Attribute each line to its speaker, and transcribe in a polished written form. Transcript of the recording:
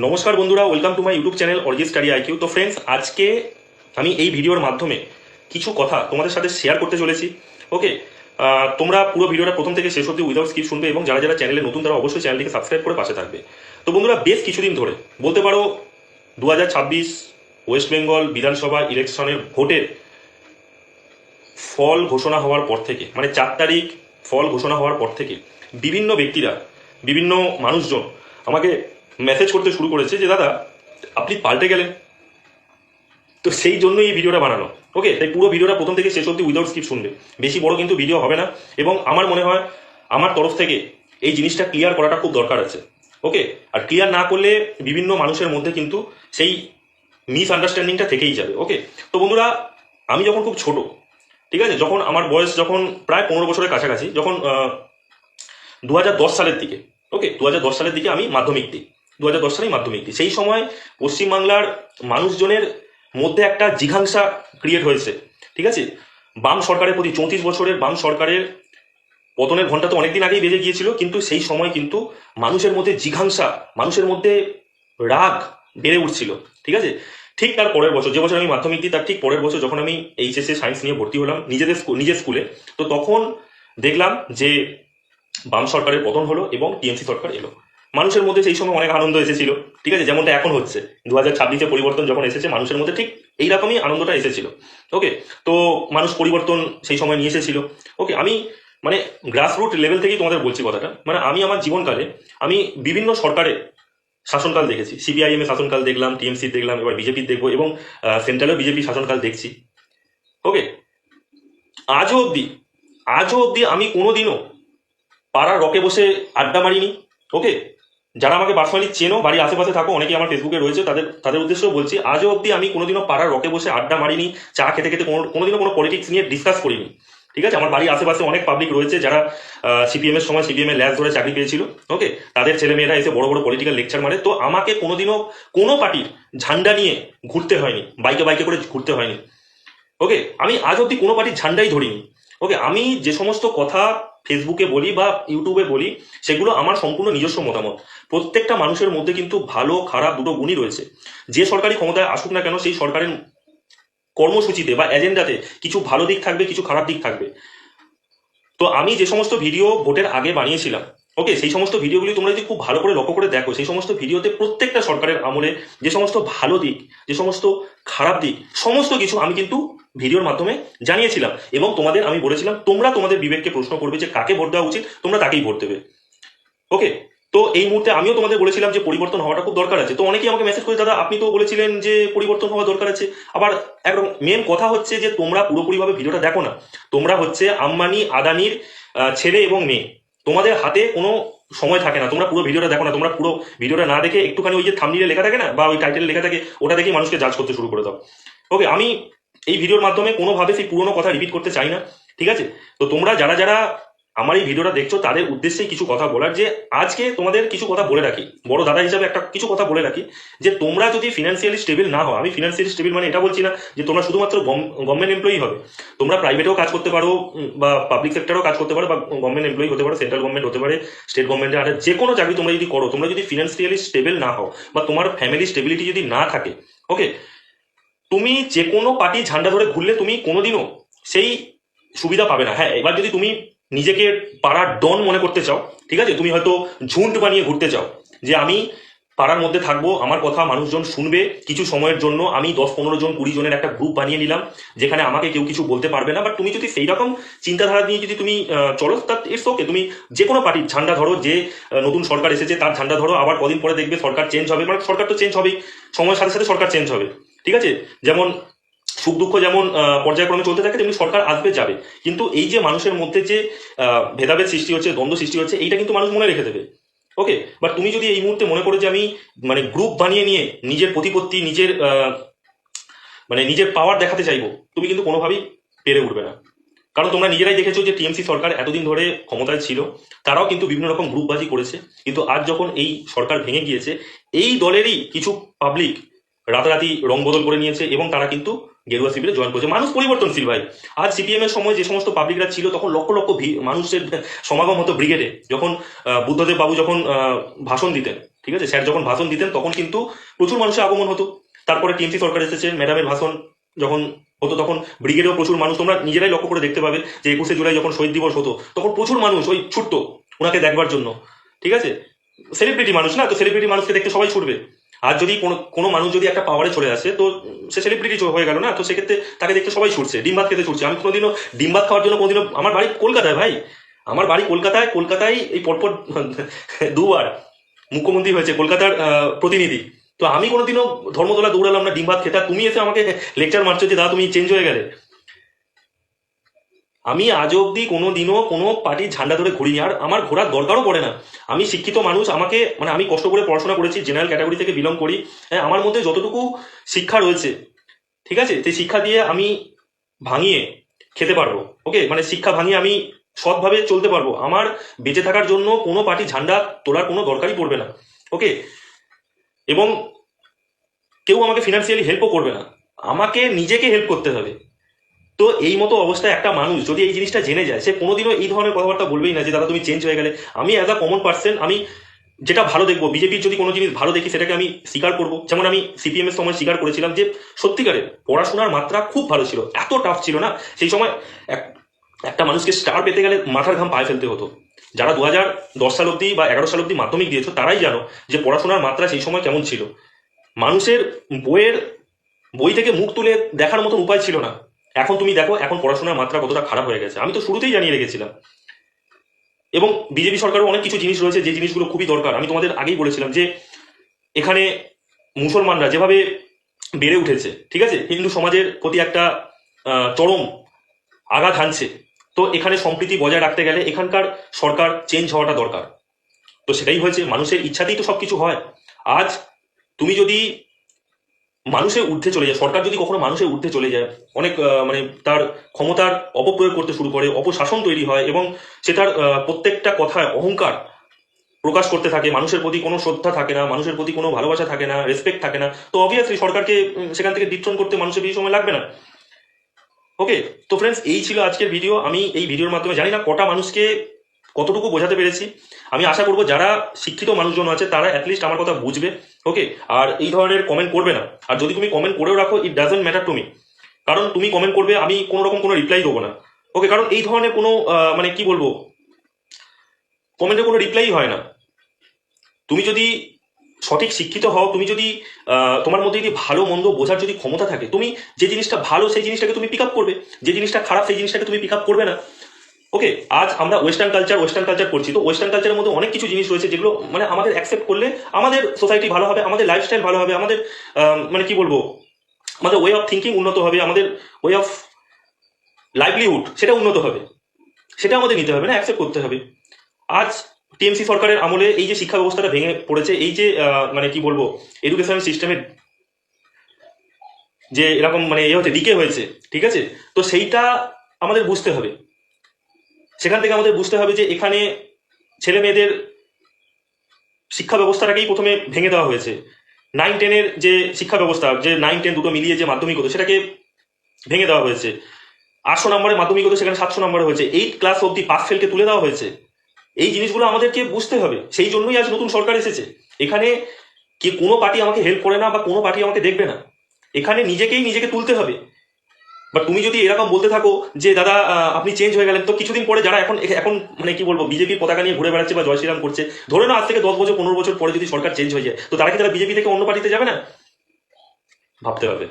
Speaker 1: নমস্কার বন্ধুরা, welcome to my YouTube channel Arijit study IQ. তো ফ্রেন্ডস, আজকে আমি এই ভিডিওর মাধ্যমে কিছু কথা তোমাদের সাথে শেয়ার করতে চলেছি। ওকে, তোমরা পুরো ভিডিওটা প্রথম থেকে শেষ অবধি উইদাউট স্কিপ শুনবে এবং যারা যারা চ্যানেলে নতুন তারা অবশ্যই চ্যানেলটিকে সাবস্ক্রাইব করে পাশে থাকবে। তো বন্ধুরা, বেশ কিছুদিন ধরে বলতে পারো 2026 ওয়েস্ট বেঙ্গল বিধানসভা ইলেকশনের ভোটের ফল ঘোষণা হওয়ার পর থেকে, মানে 4 তারিখ ফল ঘোষণা হওয়ার পর থেকে বিভিন্ন ব্যক্তিরা, বিভিন্ন মানুষজন আমাকে মেসেজ করতে শুরু করেছে যে দাদা আপনি পাল্টে গেলেন। তো সেই জন্য এই ভিডিওটা বানানো। ওকে, তাই পুরো ভিডিওটা প্রথম থেকে শেষ অবধি উইদাউট স্কিপ শুনবে। বেশি বড় কিন্তু ভিডিও হবে না এবং আমার মনে হয় আমার তরফ থেকে এই জিনিসটা ক্লিয়ার করাটা খুব দরকার আছে। ওকে, আর ক্লিয়ার না করলে বিভিন্ন মানুষের মধ্যে কিন্তু সেই মিসআন্ডারস্ট্যান্ডিংটা থেকেই যাবে। ওকে, তো বন্ধুরা, আমি যখন খুব ছোট, ঠিক আছে, যখন আমার বয়স যখন প্রায় 15 বছরের কাছাকাছি, যখন 2010 সালের দিকে, ওকে 2010 সালের দিকে আমি মাধ্যমিক দিই। 2010 সালেই মাধ্যমিক দিই। সেই সময় পশ্চিমবাংলার মানুষজনের মধ্যে একটা জিঘাংসা ক্রিয়েট হয়েছে। ঠিক আছে, বাম সরকারের প্রতি, 34 বছরের বাম সরকারের পতনের ঘন্টা তো অনেকদিন আগেই বেজে গিয়েছিল, কিন্তু সেই সময় কিন্তু মানুষের মধ্যে জিঘাংসা, মানুষের মধ্যে রাগ বেড়ে উঠছিল। ঠিক আছে, ঠিক তার পরের বছর, যে বছর আমি মাধ্যমিক দিই তার ঠিক পরের বছর যখন আমি এইচএসএ সায়েন্স নিয়ে ভর্তি হলাম নিজের স্কুলে, তো তখন দেখলাম যে বাম সরকারের পতন হলো এবং টিএমসি সরকার এলো। মানুষের মধ্যে সেই সময় অনেক আনন্দ এসেছিল। ঠিক আছে, যেমনটা এখন হচ্ছে 2026-এ পরিবর্তন যখন এসেছে, মানুষের মধ্যে ঠিক এইরকমই আনন্দটা এসেছিল। ওকে, তো মানুষ পরিবর্তন সেই সময় নিয়ে এসেছিল। ওকে, আমি মানে গ্রাসরুট লেভেল থেকেই তোমাদের বলছি কথাটা। মানে আমি আমার জীবনকালে আমি বিভিন্ন সরকারের শাসনকাল দেখেছি। সিপিআইএম এর শাসনকাল দেখলাম, টিএমসি দেখলাম, এবার বিজেপির দেখবো এবং সেন্ট্রালেও বিজেপি শাসনকাল দেখছি। ওকে, আজও অবধি আজও অবধি আমি কোনোদিনও পাড়ার রকে বসে আড্ডা মারিনি। ওকে, যারা আমাকে পার্সোনালি চেনো, বাড়ির আশেপাশে থাকো, অনেকেই আমার ফেসবুকে রয়েছে, তাদের তাদের উদ্দেশ্যেও বলছি, আজও অবধি আমি কোনোদিনও পাড়ার রকে বসে আড্ডা মারিনি, চা খেতে খেতে কোনোদিনও কোনো পলিটিক্স নিয়ে ডিসকাস করিনি। ঠিক আছে, আমার বাড়ির আশেপাশে অনেক পাবলিক রয়েছে যারা সিপিএম এর সময় সিপিএম এর ল্যাস ধরে চাকরি পেয়েছিল। ওকে, তাদের ছেলেমেয়েরা এসে বড় বড় পলিটিক্যাল লেকচার মারে। তো আমাকে কোনোদিনও কোনো পার্টির ঝান্ডা নিয়ে ঘুরতে হয়নি, বাইকে বাইকে করে ঘুরতে হয়নি। ওকে, আমি আজ অব্দি কোনো পার্টির ঝান্ডাই ধরিনি। ওকে, আমি যে সমস্ত কথা ফেসবুকে বলি বা ইউটিউবে বলি, সেগুলো আমার সম্পূর্ণ নিজস্ব মতামত। প্রত্যেকটা মানুষের মধ্যে কিন্তু ভালো খারাপ দুটো গুণই রয়েছে। যে সরকারি ক্ষমতায় আসুক না কেন, সেই সরকারের কর্মসূচিতে বা এজেন্ডাতে কিছু ভালো দিক থাকবে, কিছু খারাপ দিক থাকবে। তো আমি যে সমস্ত ভিডিও ভোটের আগে বানিয়েছিলাম, ওকে, সেই সমস্ত ভিডিওগুলি তোমরা যদি খুব ভালো করে লক্ষ্য করে দেখো, সেই সমস্ত ভিডিওতে প্রত্যেকটা সরকারের আমলে যে সমস্ত ভালো দিক, যে সমস্ত খারাপ দিক, সমস্ত কিছু আমি কিন্তু ভিডিওর মাধ্যমে জানিয়েছিলাম এবং তোমাদের আমি বলেছিলাম তোমরা তোমাদের বিবেককে প্রশ্ন করবে যে কাকে ভোট দেওয়া উচিত, তোমরা তাকেই ভোট দেবে। ওকে, তো এই মুহূর্তে আমিও তোমাদের বলেছিলাম যে পরিবর্তন হওয়াটা খুব দরকার আছে। তো অনেকেই আমাকে মেসেজ করে, দাদা আপনি তো বলেছিলেন যে পরিবর্তন হওয়া দরকার আছে। আবার একদম মেন কথা হচ্ছে যে তোমরা পুরোপুরিভাবে ভিডিওটা দেখো না। তোমরা হচ্ছে আম্বানি আদানির ছেলে এবং মেয়ে, তোমাদের হাতে কোনো সময় থাকে না। তোমরা পুরো ভিডিওটা দেখো না। তোমরা পুরো ভিডিওটা না দেখে একটুখানি ওই যে থাম্বনেইলে লেখা থাকে না বা ওই টাইটেলে লেখা থাকে, ওটা দেখেই মানুষকে জাজ করতে শুরু করে দাও। ওকে, আমি এই ভিডিওর মাধ্যমে কোনোভাবে সেই পুরোনো কথা রিপিট করতে চাই না। ঠিক আছে, তো তোমরা যারা যারা আমার এই ভিডিওটা দেখছো তাদের উদ্দেশ্যে কিছু কথা বলার, যে আজকে তোমাদের কিছু কথা বলে রাখি, বড় দাদা হিসাবে একটা কিছু কথা বলে রাখি, যে তোমরা যদি ফিনান্সিয়ালি স্টেবল না হও, আমি ফিনান্সিয়ালি স্টেবল মানে এটা বলছি না যে তোমরা শুধুমাত্র গভর্নমেন্ট এমপ্লয়ি হবে। তোমরা প্রাইভেটেও কাজ করতে পারো বা পাবলিক সেক্টরেও কাজ করতে পারো বা গভর্নমেন্ট এমপ্লয়ি হতে পারো, সেন্ট্রাল গভর্নমেন্ট হতে পারে, স্টেট গভর্নমেন্টের, আর যে কোনো চাকরি তোমরা যদি করো, তোমরা যদি ফিনান্সিয়ালি স্টেবল না হও বা তোমার ফ্যামিলি স্টেবিলিটি যদি না থাকে, ওকে, তুমি যে কোনো পার্টি ঝান্ডা ধরে ঘুরলে তুমি কোনোদিনও সেই সুবিধা পাবে না। হ্যাঁ, এবার যদি তুমি নিজেকে পাড়ার ডন মনে করতে চাও, ঠিক আছে, তুমি হয়তো ঝুন্ড বানিয়ে ঘুরতে চাও যে আমি পাড়ার মধ্যে থাকবো, আমার কথা মানুষজন শুনবে, কিছু সময়ের জন্য আমি 10-15 জন 20 জনের একটা গ্রুপ বানিয়ে নিলাম যেখানে আমাকে কেউ কিছু বলতে পারবে না। বাট তুমি যদি সেই রকম চিন্তাধারা নিয়ে যদি তুমি চলো, তা ইটস ওকে, তুমি যে কোনো পার্টির ঝান্ডা ধরো, যে নতুন সরকার এসেছে তার ঝান্ডা ধরো, আবার কদিন পরে দেখবে সরকার চেঞ্জ হবে, মানে সরকার তো চেঞ্জ হবেই, সময়ের সাথে সাথে সরকার চেঞ্জ হবে। ঠিক আছে, যেমন সুখ দুঃখ যেমন পর্যায়ক্রমে চলতে থাকে, তেমনি সরকার আসবে যাবে, কিন্তু এই যে মানুষের মধ্যে যে ভেদাভেদ সৃষ্টি হচ্ছে, দ্বন্দ্ব সৃষ্টি হচ্ছে, এইটা কিন্তু মানুষ মনে রেখে দেবে। ওকে, বাট তুমি যদি এই মুহূর্তে মনে করো যে আমি মানে গ্রুপ বানিয়ে নিয়ে নিজের প্রতিপত্তি, নিজের মানে নিজের পাওয়ার দেখাতে চাইবো, তুমি কিন্তু কোনোভাবেই পেরে উঠবে না। কারণ তোমরা নিজেরাই দেখেছো যে টিএমসি সরকার এতদিন ধরে ক্ষমতায় ছিল, তারাও কিন্তু বিভিন্ন রকম গ্রুপবাজি করেছে, কিন্তু আজ যখন এই সরকার ভেঙে গিয়েছে, এই দলেরই কিছু পাবলিক রাতারাতি রং বদল করে নিয়েছে এবং তারা কিন্তু গেরুয়া শিবিরে জয়েন করেছে। মানুষ পরিবর্তনশীল ভাই। আজ সিপিএম এর সময় যে সমস্ত পাবলিকরা ছিল, তখন লক্ষ লক্ষ মানুষের সমাগম হতো ব্রিগেডে, যখন বুদ্ধদেব বাবু যখন ভাষণ দিতেন, ঠিক আছে, স্যার যখন ভাষণ দিতেন তখন কিন্তু প্রচুর মানুষের আগমন হতো। তারপরে টিএমসি সরকার এসেছে, ম্যাডামের ভাষণ যখন হতো তখন ব্রিগেডেও প্রচুর মানুষ, তোমরা নিজেরাই লক্ষ্য করে দেখতে পাবে যে 21শে জুলাই যখন শহীদ দিবস হতো তখন প্রচুর মানুষ ওই ছুটতো ওনাকে দেখবার জন্য। ঠিক আছে, সেলিব্রিটি মানুষ না, তো সেলিব্রিটি মানুষকে দেখতে সবাই ছুটবে। আর যদি কোনো মানুষ যদি একটা পাওয়ারে চলে আসে তো সে সেলিব্রিটি হয়ে গেল না, তো সেক্ষেত্রে তাকে দেখতে সবাই ছুটছে, ডিম ভাত খেতে ছুটছে। আমি কোনোদিনও ডিম ভাত খাওয়ার জন্য কোনোদিনও, আমার বাড়ি কলকাতায় ভাই, আমার বাড়ি কলকাতায়, কলকাতায় এই পরপর দুবার মুখ্যমন্ত্রী হয়েছে কলকাতার প্রতিনিধি, তো আমি কোনোদিনও ধর্মতলা দৌড়ালাম না ডিম ভাত খেতে। তুমি এসে আমাকে লেকচার মারছো যে দাদা তুমি চেঞ্জ হয়ে গেলে। আমি আজ অব্দি কোনোদিনও কোনো পার্টির ঝান্ডা ধরে ঘুরিনি, আর আমার ঘোরার দরকারও পড়ে না। আমি শিক্ষিত মানুষ, আমাকে মানে আমি কষ্ট করে পড়াশোনা করেছি, জেনারেল ক্যাটাগরি থেকে বিলং করি। হ্যাঁ, আমার মধ্যে যতটুকু শিক্ষা রয়েছে, ঠিক আছে, সেই শিক্ষা দিয়ে আমি ভাঙিয়ে খেতে পারবো। ওকে, মানে শিক্ষা ভাঙিয়ে আমি সৎভাবে চলতে পারবো। আমার বেঁচে থাকার জন্য কোনো পার্টি ঝান্ডা তোলার কোনো দরকারই পড়বে না। ওকে, এবং কেউ আমাকে ফিনান্সিয়ালি হেল্পও করবে না, আমাকে নিজেকে হেল্প করতে হবে। তো এই মতো অবস্থায় একটা মানুষ যদি এই জিনিসটা জেনে যায়, সে কোনোদিনও এই ধরনের কথাবার্তা বলবেই না যে দাদা তুমি চেঞ্জ হয়ে গেলে। আমি অ্যাজ আ কমন পার্সন, আমি যেটা ভালো দেখবো, বিজেপির যদি কোনো জিনিস ভালো দেখি সেটাকে আমি স্বীকার করবো। যেমন আমি সিপিএম এর সময় স্বীকার করেছিলাম যে সত্যিকারের পড়াশোনার মাত্রা খুব ভালো ছিল, এত টাফ ছিল না সেই সময়। একটা মানুষকে স্টার পেতে গেলে মাথার ঘাম পায়ে ফেলতে হতো। যারা 2010 সাল অব্দি বা 11 সাল অব্দি মাধ্যমিক দিয়েছো তারাই জানো যে পড়াশোনার মাত্রা সেই সময় কেমন ছিল। মানুষের বই থেকে মুখ তুলে দেখার মতন উপায় ছিল না। এখন তুমি দেখো এখন পড়াশোনার মাত্রা কতটা খারাপ হয়ে গেছে, আমি তো শুরুতেই জানিয়ে রেখেছিলাম। এবং বিজেপি সরকারও অনেক কিছু জিনিস রয়েছে যে জিনিসগুলো খুবই দরকার। আমি তোমাদের আগেই বলেছিলাম যে এখানে মুসলমানরা যেভাবে বেড়ে উঠেছে, ঠিক আছে, হিন্দু সমাজের প্রতি একটা চরম আঘাত হানছে। তো এখানে সম্প্রীতি বজায় রাখতে গেলে এখানকার সরকার চেঞ্জ হওয়াটা দরকার। তো সেটাই হয়েছে, মানুষের ইচ্ছাতেই তো সবকিছু হয়। আজ তুমি যদি মানুষের ঊর্ধ্বে চলে যায়, সরকার যদি কখনো মানুষের ঊর্ধ্বে চলে যায়, অনেক মানে তার ক্ষমতার অপপ্রয়োগ করতে শুরু করে, অপশাসন তৈরি হয় এবং সে তার প্রত্যেকটা কথায় অহংকার প্রকাশ করতে থাকে, মানুষের প্রতি কোনো শ্রদ্ধা থাকে না, মানুষের প্রতি কোনো ভালোবাসা থাকে না, রেসপেক্ট থাকে না, তো অবভিয়াসলি সরকারকে সেখান থেকে ডিট্রন করতে মানুষের বেশি সময় লাগবে না। ওকে, তো ফ্রেন্ডস এই ছিল আজকের ভিডিও। আমি এই ভিডিওর মাধ্যমে জানি না কটা মানুষকে কতটুকু বোঝাতে পেরেছি। আমি আশা করবো যারা শিক্ষিত মানুষজন আছে তারা অ্যাটলিস্ট আমার কথা বুঝবে। ওকে, আর এই ধরনের কমেন্ট করবে না। আর যদি তুমি কমেন্ট করেও রাখো, it doesn't matter to me, কারণ তুমি কমেন্ট করবে, আমি কোনো রকম কোনো রিপ্লাই দেবো না। ওকে, কারণ এই ধরনের কোনো মানে কি বলবো, কমেন্টের কোনো রিপ্লাই হয় না। তুমি যদি সঠিক শিক্ষিত হও, তুমি যদি তোমার মধ্যে যদি ভালো মন্দ বোঝার যদি ক্ষমতা থাকে, তুমি যে জিনিসটা ভালো সেই জিনিসটাকে তুমি পিক আপ করবে, যে জিনিসটা খারাপ সেই জিনিসটাকে তুমি পিক আপ করবে না। ওকে, আজ আমরা ওয়েস্টার্ন কালচার করছি, তো ওয়েস্টার্ন কালচারের মধ্যে অনেক কিছু জিনিস রয়েছে যেগুলো মানে আমাদের অ্যাকসেপ্ট করলে আমাদের সোসাইটি ভালো হবে, আমাদের লাইফস্টাইল ভালো হবে, আমাদের মানে কি বলবো, আমাদের ওয়ে অফ থিঙ্কিং উন্নত হবে, আমাদের ওয়ে অফ লাইভলিহুড সেটা উন্নত হবে। সেটা আমাদের নিতে হবে না, অ্যাকসেপ্ট করতে হবে। আজ টিএমসি সরকারের আমলে এই যে শিক্ষা ব্যবস্থাটা ভেঙে পড়েছে, এই যে মানে কি বলবো এডুকেশন সিস্টেমের যে এরকম মানে হচ্ছে ডিকে হয়েছে, ঠিক আছে, তো সেইটা আমাদের বুঝতে হবে। সেখান থেকে আমাদের বুঝতে হবে যে এখানে ছেলে মেয়েদের শিক্ষা ব্যবস্থাটাকেই প্রথমে ভেঙে দেওয়া হয়েছে। 9-10-এর যে শিক্ষা ব্যবস্থা, যে 9-10 দুটো মিলিয়ে যে মাধ্যমিক হতো সেটাকে ভেঙে দেওয়া হয়েছে। 800 নম্বরে মাধ্যমিক হতো সেখানে 700 নম্বরে হয়েছে। 8 ক্লাস অব্দি পাস ফেলকে তুলে দেওয়া হয়েছে। এই জিনিসগুলো আমাদেরকে বুঝতে হবে, সেই জন্যই আজ নতুন সরকার এসেছে। এখানে কি কোনো পার্টি আমাকে হেল্প করে না বা কোনো পার্টি আমাকে দেখবে না, এখানে নিজেকে তুলতে হবে। বাট তুমি যদি এরকম বলতে থাকো যে দাদা আপনি চেঞ্জ হয়ে গেলেন, তো কিছুদিন পরে যারা এখন এখন মানে কি বলবো বিজেপির পতাকা নিয়ে ঘুরে বেড়াচ্ছে বা জয় শ্রীরাম করছে, ধরে না আজ থেকে 10 বছর 15 বছর পরে যদি সরকার চেঞ্জ হয়ে যায়, তো তারা কি তারা বিজেপি থেকে অন্য পার্টিতে যাবে না? ভাবতে হবে।